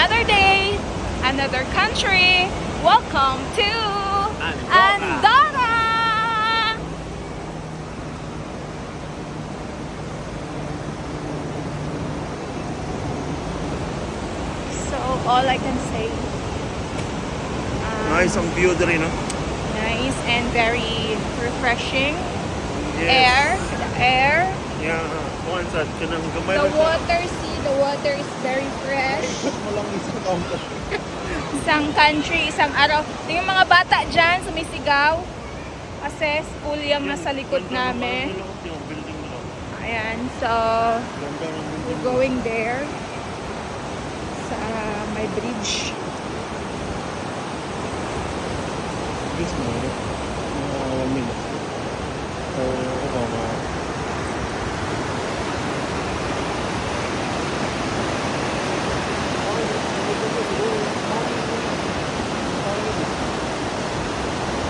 Another day, another country. Welcome to Andorra! So, all I can say, Nice ang view dito, no? nice and very refreshing. Yes. The air. Yeah, once at kanang gamay The na siya. water, see, the water is very fresh. Ikot mo lang isang counter. Isang country, isang araw. Yung mga bata dyan, sumisigaw. Kasi school yung nasa likod namin. Yung building nila. Ayan, so Ganda ng building. we're going there. Sa may bridge. Yes, no?